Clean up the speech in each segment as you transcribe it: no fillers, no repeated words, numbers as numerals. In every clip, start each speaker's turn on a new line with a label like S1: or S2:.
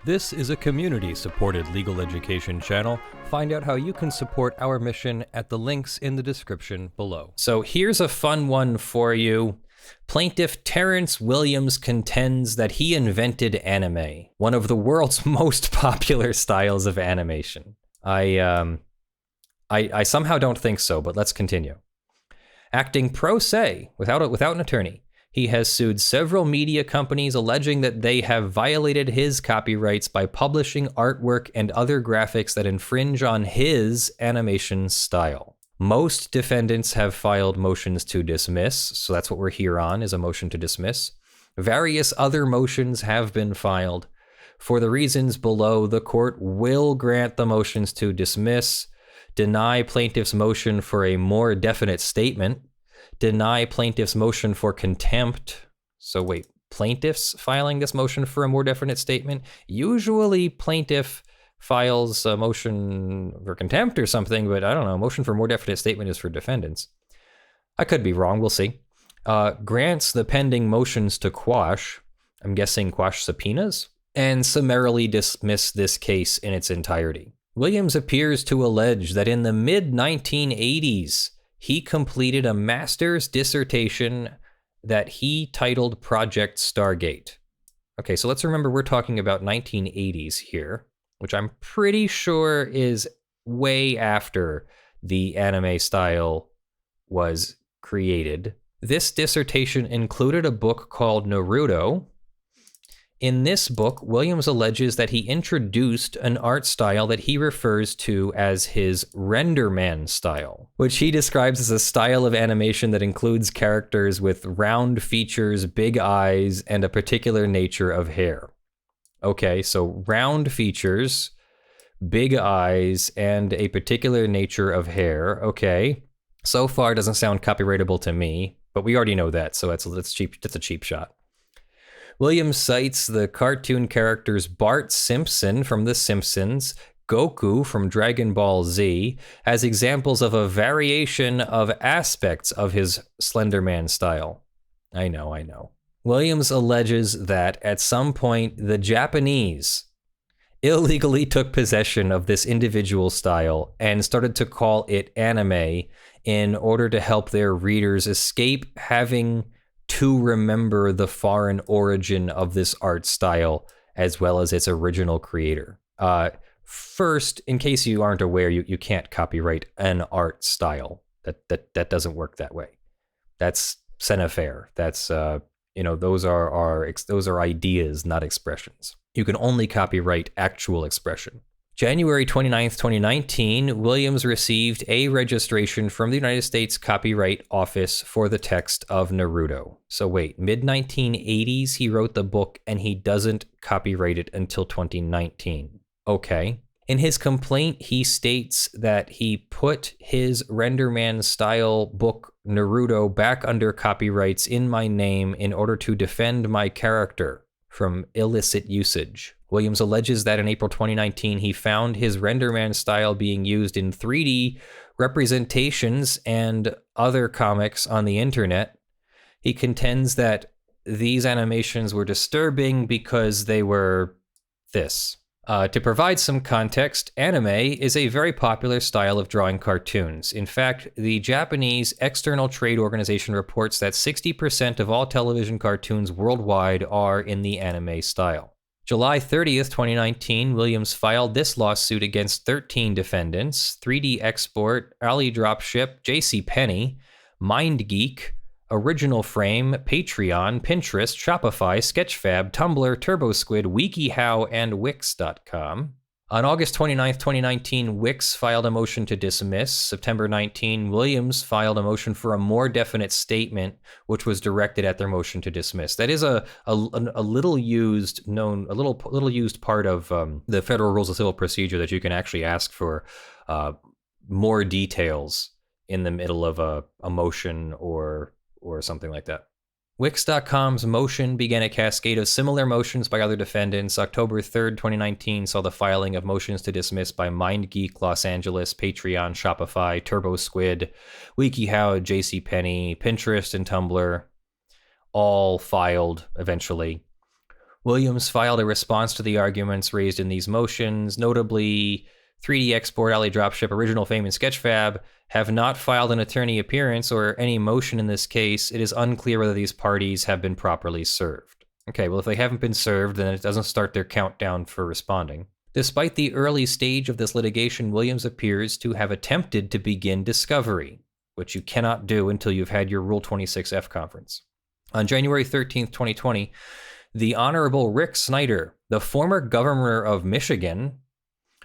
S1: This is a community-supported legal education channel. Find out how you can support our mission at the links in the description below. So here's a fun one for you. Plaintiff Terrence Williams contends that he invented anime, one of the world's most popular styles of animation. I somehow don't think so, but let's continue. Acting pro se, without an attorney, he has sued several media companies alleging that they have violated his copyrights by publishing artwork and other graphics that infringe on his animation style. Most defendants have filed motions to dismiss, so that's what we're here on, is a motion to dismiss. Various other motions have been filed. For the reasons below, the court will grant the motions to dismiss, deny plaintiff's motion for a more definite statement, deny plaintiff's motion for contempt. So wait, plaintiff's filing this motion for a more definite statement? Usually plaintiff files a motion for contempt or something, but I don't know, motion for more definite statement is for defendants. I could be wrong, we'll see. Grants the pending motions to quash, I'm guessing quash subpoenas, and summarily dismiss this case in its entirety. Williams appears to allege that in the mid-1980s, he completed a master's dissertation that he titled Project Stargate. Okay, so let's remember we're talking about 1980s here, which I'm pretty sure is way after the anime style was created. This dissertation included a book called Naruto. In this book, Williams alleges that he introduced an art style that he refers to as his Renderman style, which he describes as a style of animation that includes characters with round features, big eyes, and a particular nature of hair. Okay, so round features, big eyes, and a particular nature of hair. Okay, so far doesn't sound copyrightable to me, but we already know that, so that's cheap. That's a cheap shot. Williams cites the cartoon characters Bart Simpson from The Simpsons, Goku from Dragon Ball Z, as examples of a variation of aspects of his Slenderman style. I know. Williams alleges that at some point the Japanese illegally took possession of this individual style and started to call it anime in order to help their readers escape having to remember the foreign origin of this art style as well as its original creator. First, in case you aren't aware, you can't copyright an art style. That doesn't work that way. That's scène faire. That's those are ideas, not expressions. You can only copyright actual expression. January 29th, 2019, Williams received a registration from the United States Copyright Office for the text of Naruto. So wait, mid-1980s he wrote the book and he doesn't copyright it until 2019. Okay. In his complaint, he states that he put his Renderman style book Naruto back under copyrights in my name in order to defend my character from illicit usage. Williams alleges that in April 2019, he found his Renderman style being used in 3D representations and other comics on the internet. He contends that these animations were disturbing because they were this. To provide some context, anime is a very popular style of drawing cartoons. In fact, the Japanese External Trade Organization reports that 60% of all television cartoons worldwide are in the anime style. July 30th, 2019, Williams filed this lawsuit against 13 defendants: 3D Export, Ali Dropship, JCPenney, MindGeek, Original Frame, Patreon, Pinterest, Shopify, Sketchfab, Tumblr, TurboSquid, WikiHow, and Wix.com. On August 29th, 2019, Wix filed a motion to dismiss. September 19, Williams filed a motion for a more definite statement, which was directed at their motion to dismiss. That is a little used part of the Federal Rules of Civil Procedure, that you can actually ask for more details in the middle of a motion or something like that. Wix.com's motion began a cascade of similar motions by other defendants. October 3rd, 2019 saw the filing of motions to dismiss by MindGeek, Los Angeles, Patreon, Shopify, TurboSquid, WikiHow, JCPenney, Pinterest, and Tumblr, all filed eventually. Williams filed a response to the arguments raised in these motions, notably 3D Export, Alley Dropship, Original Fame, and Sketchfab have not filed an attorney appearance or any motion in this case. It is unclear whether these parties have been properly served. Okay, well, if they haven't been served, then it doesn't start their countdown for responding. Despite the early stage of this litigation, Williams appears to have attempted to begin discovery, which you cannot do until you've had your Rule 26F conference. On January 13th, 2020, the Honorable Rick Snyder, the former governor of Michigan,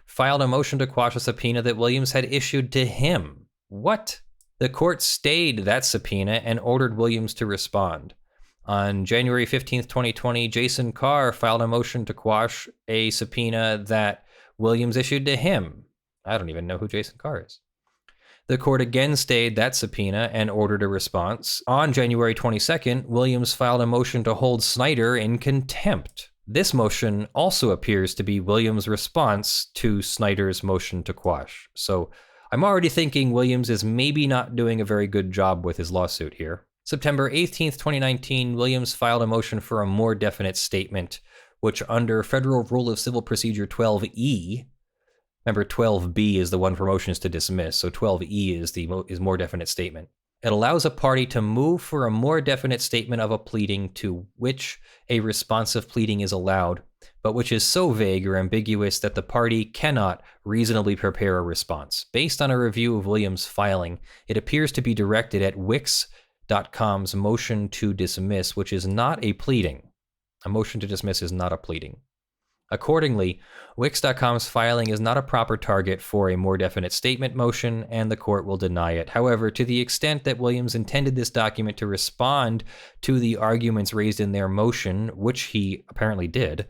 S1: filed a motion to quash a subpoena that Williams had issued to him. What? The court stayed that subpoena and ordered Williams to respond. On January 15th, 2020, Jason Carr filed a motion to quash a subpoena that Williams issued to him. I don't even know who Jason Carr is. The court again stayed that subpoena and ordered a response. On January 22nd, Williams filed a motion to hold Snyder in contempt. This motion also appears to be Williams' response to Snyder's motion to quash. So I'm already thinking Williams is maybe not doing a very good job with his lawsuit here. September 18th, 2019, Williams filed a motion for a more definite statement, which under Federal Rule of Civil Procedure 12E, remember 12B is the one for motions to dismiss, so 12E is more definite statement. It allows a party to move for a more definite statement of a pleading to which a responsive pleading is allowed, but which is so vague or ambiguous that the party cannot reasonably prepare a response. Based on a review of Williams' filing, it appears to be directed at Wix.com's motion to dismiss, which is not a pleading. A motion to dismiss is not a pleading. Accordingly, Wix.com's filing is not a proper target for a more definite statement motion, and the court will deny it. However, to the extent that Williams intended this document to respond to the arguments raised in their motion, which he apparently did,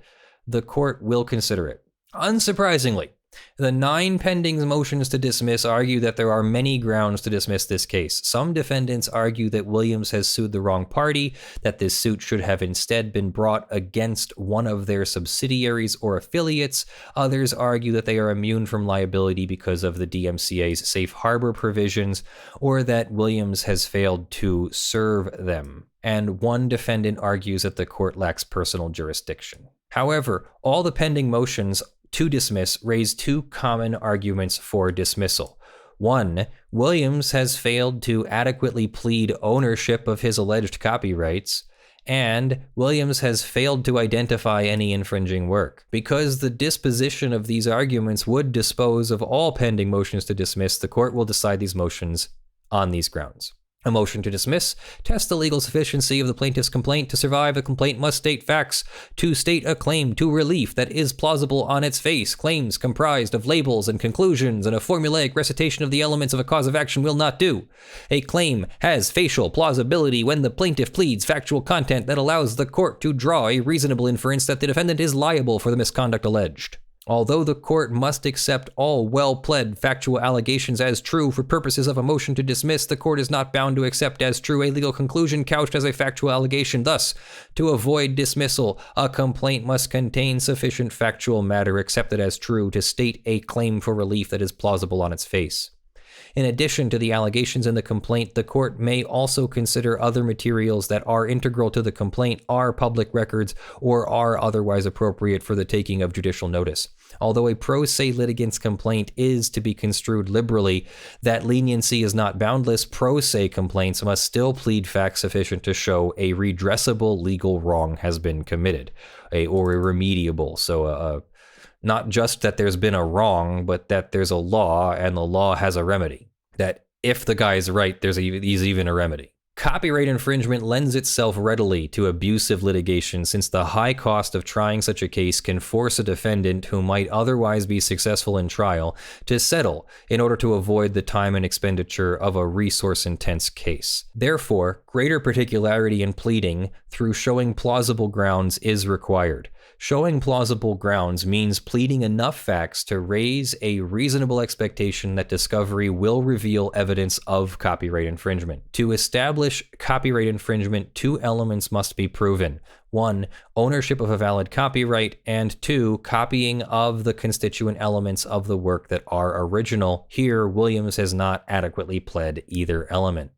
S1: the court will consider it. Unsurprisingly, the 9 pending motions to dismiss argue that there are many grounds to dismiss this case. Some defendants argue that Williams has sued the wrong party, that this suit should have instead been brought against one of their subsidiaries or affiliates. Others argue that they are immune from liability because of the DMCA's safe harbor provisions, or that Williams has failed to serve them. And one defendant argues that the court lacks personal jurisdiction. However, all the pending motions to dismiss raise 2 common arguments for dismissal. 1, Williams has failed to adequately plead ownership of his alleged copyrights, and Williams has failed to identify any infringing work. Because the disposition of these arguments would dispose of all pending motions to dismiss, the court will decide these motions on these grounds. A motion to dismiss tests the legal sufficiency of the plaintiff's complaint. To survive, a complaint must state facts. To state a claim to relief that is plausible on its face, claims comprised of labels and conclusions and a formulaic recitation of the elements of a cause of action will not do. A claim has facial plausibility when the plaintiff pleads factual content that allows the court to draw a reasonable inference that the defendant is liable for the misconduct alleged. Although the court must accept all well-pled factual allegations as true for purposes of a motion to dismiss, the court is not bound to accept as true a legal conclusion couched as a factual allegation. Thus, to avoid dismissal, a complaint must contain sufficient factual matter accepted as true to state a claim for relief that is plausible on its face. In addition to the allegations in the complaint, the court may also consider other materials that are integral to the complaint, are public records, or are otherwise appropriate for the taking of judicial notice. Although a pro se litigant's complaint is to be construed liberally, that leniency is not boundless. Pro se complaints must still plead facts sufficient to show a redressable legal wrong has been committed, or a remediable, not just that there's been a wrong, but that there's a law and the law has a remedy. That if the guy's right, there's even a remedy. Copyright infringement lends itself readily to abusive litigation, since the high cost of trying such a case can force a defendant who might otherwise be successful in trial to settle in order to avoid the time and expenditure of a resource-intense case. Therefore, greater particularity in pleading through showing plausible grounds is required. Showing plausible grounds means pleading enough facts to raise a reasonable expectation that discovery will reveal evidence of copyright infringement. To establish copyright infringement, 2 elements must be proven. 1, ownership of a valid copyright, and 2, copying of the constituent elements of the work that are original. Here, Williams has not adequately pled either element.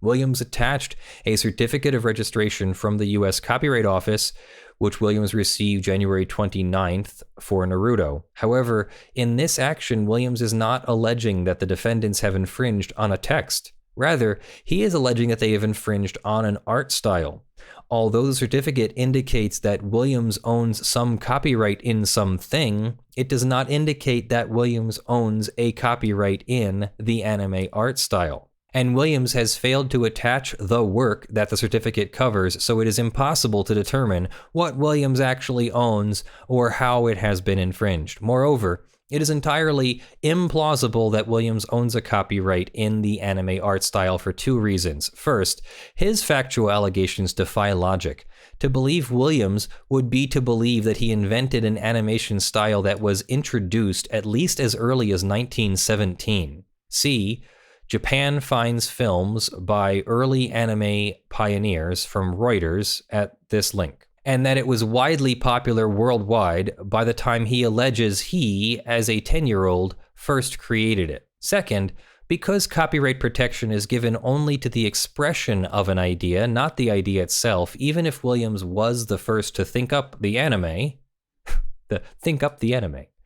S1: Williams attached a certificate of registration from the U.S. Copyright Office, which Williams received January 29th for Naruto. However, in this action, Williams is not alleging that the defendants have infringed on a text. Rather, he is alleging that they have infringed on an art style. Although the certificate indicates that Williams owns some copyright in something, it does not indicate that Williams owns a copyright in the anime art style. And Williams has failed to attach the work that the certificate covers, so it is impossible to determine what Williams actually owns or how it has been infringed. Moreover, it is entirely implausible that Williams owns a copyright in the anime art style for two reasons. First, his factual allegations defy logic. To believe Williams would be to believe that he invented an animation style that was introduced at least as early as 1917. See Japan Finds Films by Early Anime Pioneers from Reuters at this link, and that it was widely popular worldwide by the time he alleges he, as a 10-year-old, first created it. Second, because copyright protection is given only to the expression of an idea, not the idea itself, even if Williams was the first to think up the anime,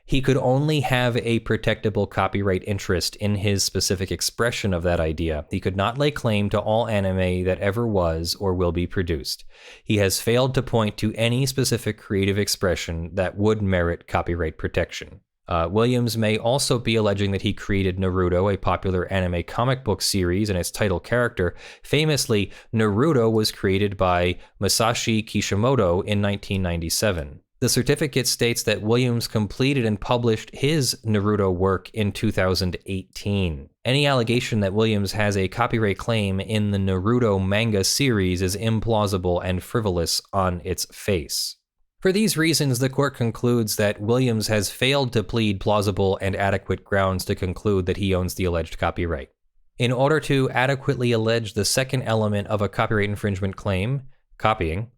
S1: he could only have a protectable copyright interest in his specific expression of that idea. He could not lay claim to all anime that ever was or will be produced. He has failed to point to any specific creative expression that would merit copyright protection. Williams may also be alleging that he created Naruto, a popular anime comic book series, and its title character. Famously, Naruto was created by Masashi Kishimoto in 1997. The certificate states that Williams completed and published his Naruto work in 2018. Any allegation that Williams has a copyright claim in the Naruto manga series is implausible and frivolous on its face. For these reasons, the court concludes that Williams has failed to plead plausible and adequate grounds to conclude that he owns the alleged copyright. In order to adequately allege the second element of a copyright infringement claim, copying,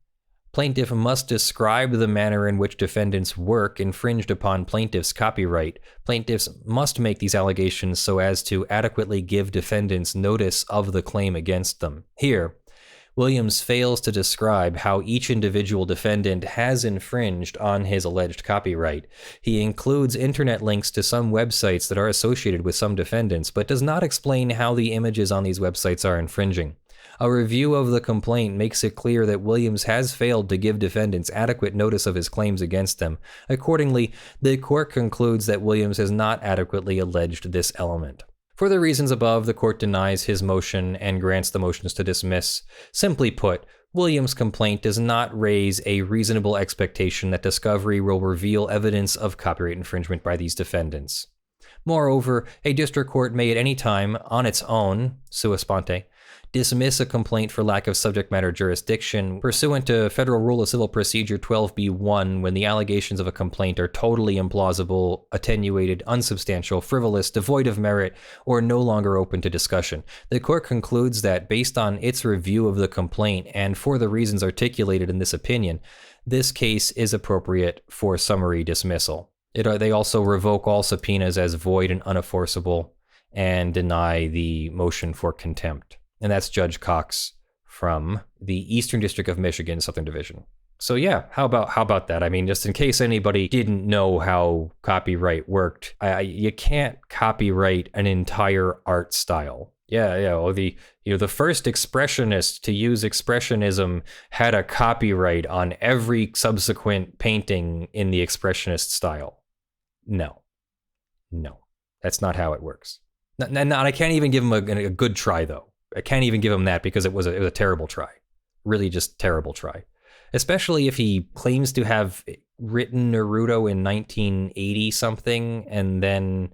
S1: plaintiff must describe the manner in which defendants' work infringed upon plaintiff's copyright. Plaintiffs must make these allegations so as to adequately give defendants notice of the claim against them. Here, Williams fails to describe how each individual defendant has infringed on his alleged copyright. He includes internet links to some websites that are associated with some defendants, but does not explain how the images on these websites are infringing. A review of the complaint makes it clear that Williams has failed to give defendants adequate notice of his claims against them. Accordingly, the court concludes that Williams has not adequately alleged this element. For the reasons above, the court denies his motion and grants the motions to dismiss. Simply put, Williams' complaint does not raise a reasonable expectation that discovery will reveal evidence of copyright infringement by these defendants. Moreover, a district court may at any time, on its own, sua sponte, dismiss a complaint for lack of subject matter jurisdiction pursuant to Federal Rule of Civil Procedure 12b1 when the allegations of a complaint are totally implausible, attenuated, unsubstantial, frivolous, devoid of merit, or no longer open to discussion. The court concludes that based on its review of the complaint and for the reasons articulated in this opinion, this case is appropriate for summary dismissal. They also revoke all subpoenas as void and unenforceable and deny the motion for contempt. And that's Judge Cox from the Eastern District of Michigan, Southern Division. So yeah, how about that? I mean, just in case anybody didn't know how copyright worked, you can't copyright an entire art style. Well, the first expressionist to use expressionism had a copyright on every subsequent painting in the expressionist style. No, that's not how it works. And I can't even give him a good try though. I can't even give him that because it was a terrible try. Really just terrible try. Especially if he claims to have written Naruto in 1980 something and then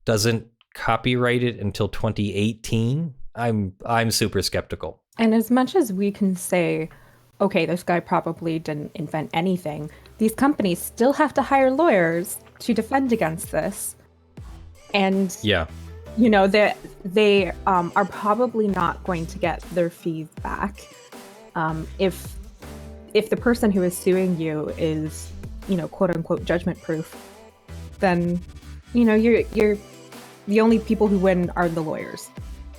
S1: doesn't copyright it until 2018. I'm super skeptical.
S2: And as much as we can say, okay, this guy probably didn't invent anything, these companies still have to hire lawyers to defend against this. And
S1: yeah.
S2: You know, they are probably not going to get their fees back if the person who is suing you is, quote unquote judgment proof. Then, you're the only people who win are the lawyers.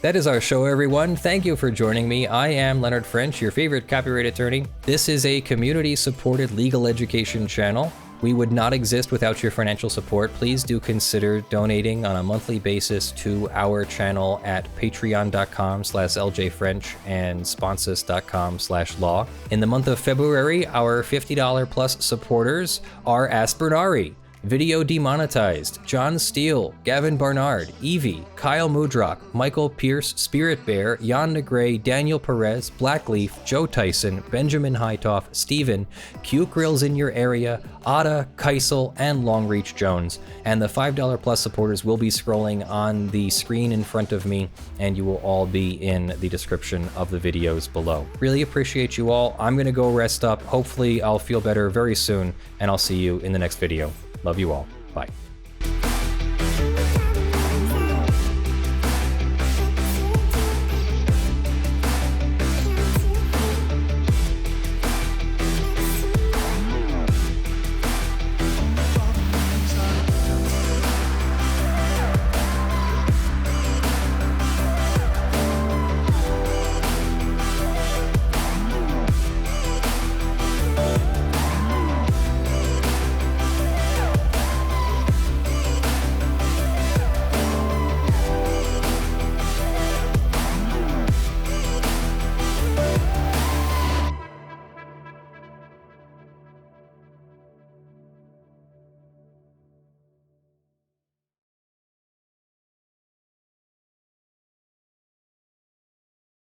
S1: That is our show, everyone. Thank you for joining me. I am Leonard French, your favorite copyright attorney. This is a community-supported legal education channel. We would not exist without your financial support. Please do consider donating on a monthly basis to our channel at patreon.com/ljfrench and sponsus.com/law. In the month of February, our $50 plus supporters are Aspernari, Video Demonetized, John Steele, Gavin Barnard, Eevi, Kyle Mudrak, Michael Pearce, Spirit Bear, Jan Negrey, Daniel Perez, Blackleaf, Joe Tyson, Benjamin Hitov, Steven, Q Grills in your area, Ottah, Kysal, and Longreach Jones. And the $5 plus supporters will be scrolling on the screen in front of me, and you will all be in the description of the videos below. Really appreciate you all. I'm gonna go rest up. Hopefully I'll feel better very soon, and I'll see you in the next video. Love you all. Bye.